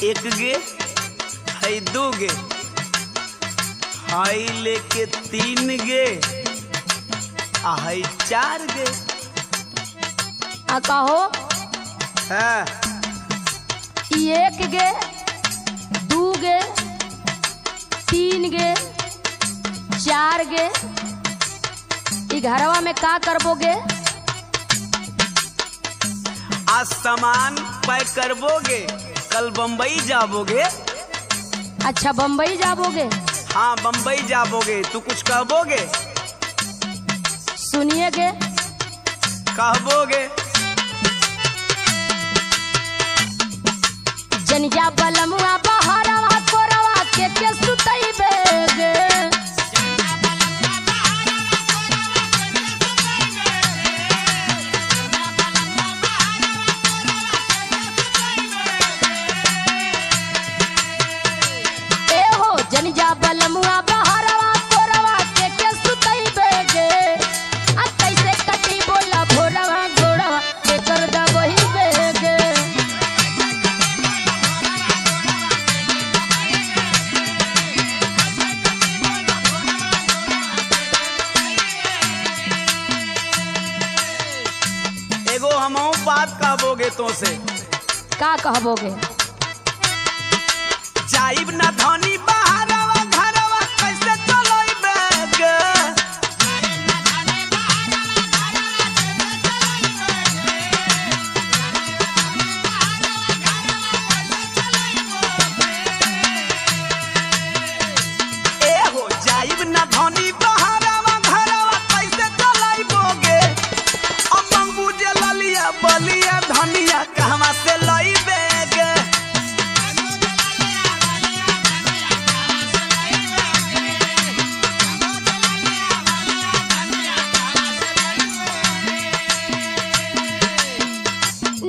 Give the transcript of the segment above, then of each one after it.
एक गे है दो गे हाई लेके तीन गे हाई चार गे कहो है एक गे दू गे तीन गे चार गे ई घरवा में का करबोगे? आज सामान पैक करबोगे, कल बम्बई जाबोगे। अच्छा बम्बई जाबोगे? हाँ बम्बई जाबोगे। तू कुछ कहबोगे? सुनिएगे कहबोगे जनिया बलमुआ बहरवा कोरवा के सुतइबे गे। ए हो जनिया बलमुआ बहरवा कोरवा के सुतइबे गे। आ कैसे कटी बोला भोरवा घोड़वा के कर दबइबे गे। एगो हमहू बात कहबोगे तो से का कहबोगे? जाइब ना धनी बहरवा घरवा कैसे चलोइबे गे। ए हो जाइब ना धनी बहरवा घरवा कैसे चलोइबोगे। अब मंगू जे ललिया बलिया धनिया कहवा से लइबे गे।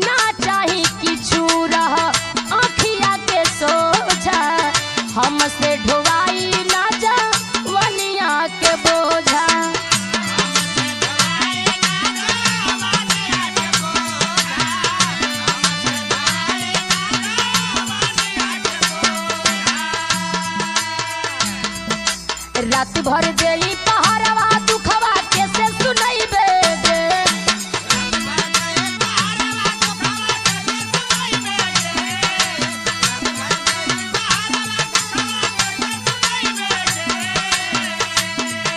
ना चाही किछु रह आँखिया के सोझा हमसे ढोवाई ना जा वनिया के बोझा। रात भर देई पहरवा दुखवा कैसे सुनइबे गे।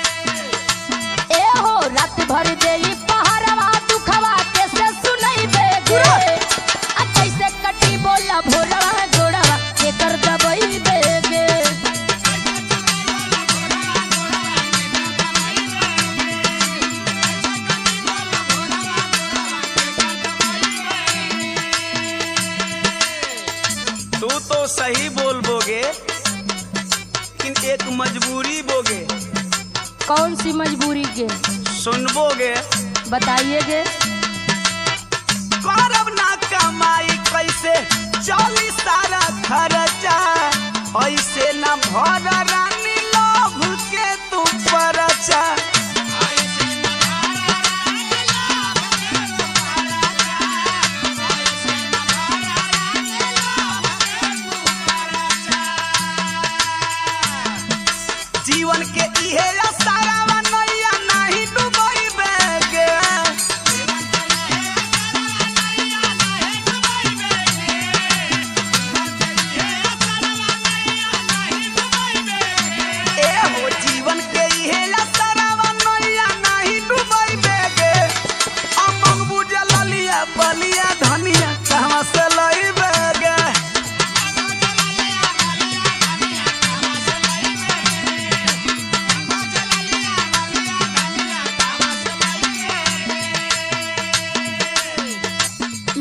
ए हो रात भर देई पहरवा दुखवा कैसे सुनइबे गे। आ कैसे कटी बोला भोरवा घोड़वा के कर दबइबे गे। तू तो सही बोलबोगे लेकिन एक मजबूरी बोगे। कौन सी मजबूरी के? सुनबोगे बताइएगे। करब ना कमाई कैसे चली सारा खर्चा। ऐसे ना भर रानी लोभ के तू परचा। जीवन के इहे सारा नैया नहीं डुबइबे गे। ए हो जीवन के इहे सारा नैया नहीं डुबइबे गे। अमंग बुझ ललिया बलिया धनिया कहवा से लइबे गे।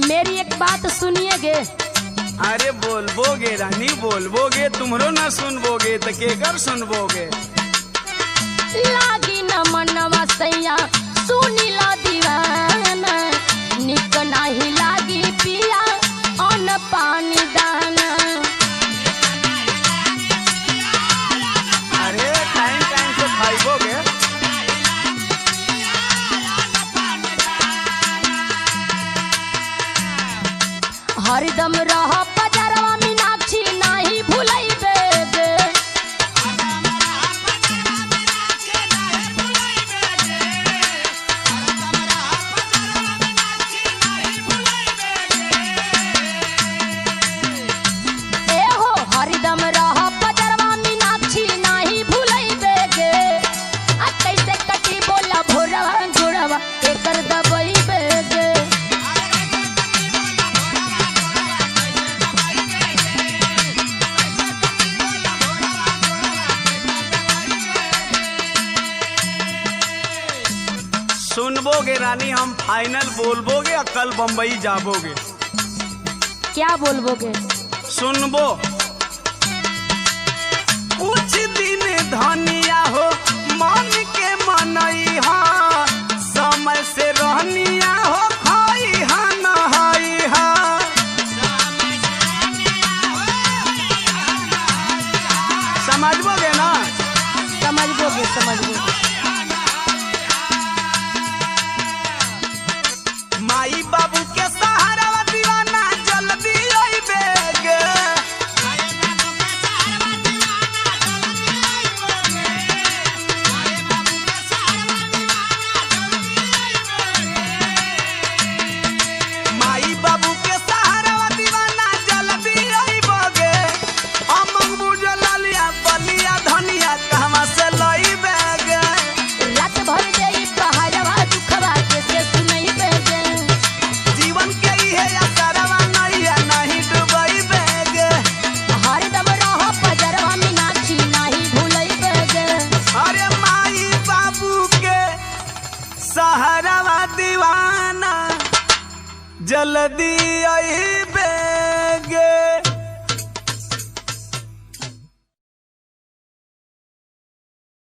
मेरी एक बात सुनिएगे। अरे बोलबोगे रानी बोलबोगे, तुमरो ना सुनबोगे तो केकर सुनबोगे। लागी न मनवा सैया सुनीला दीवाना निक नाही लागी पिया अन्न पानी दाना। अरे टाइम टाइम से खाइबोगे। हरदम रह पजरवा मीनाक्षी बोगे रानी, हम फाइनल बोलबोगे और कल बम्बई जाबोगे। क्या बोलबोगे? सुनबो। कुछ दिन धनिया हो मन के मनई हा, समय से रहनिया हो खाई हा नहाई हा। समझबोगे ना? समझबोगे समझबोगे। माई बाबू के सहारा दीवाना जल्दी अइबेगे। माई बाबू के सहारा दीवाना जल्दी अइबोगे। अमंग बुझलिया बलिया धनिया कहवा से लइबेगे। रात भर देई पहाड़वा दुखवा कैसे सुनइबेगे। जीवन के इहे असरवा नैया नहीं डुबइबेगे। हरदम रह पजरवा मीनाक्षी नहीं भूलइबेगे। अरे माई बाबू के सहारा दीवाना जल्दी अइबेगे।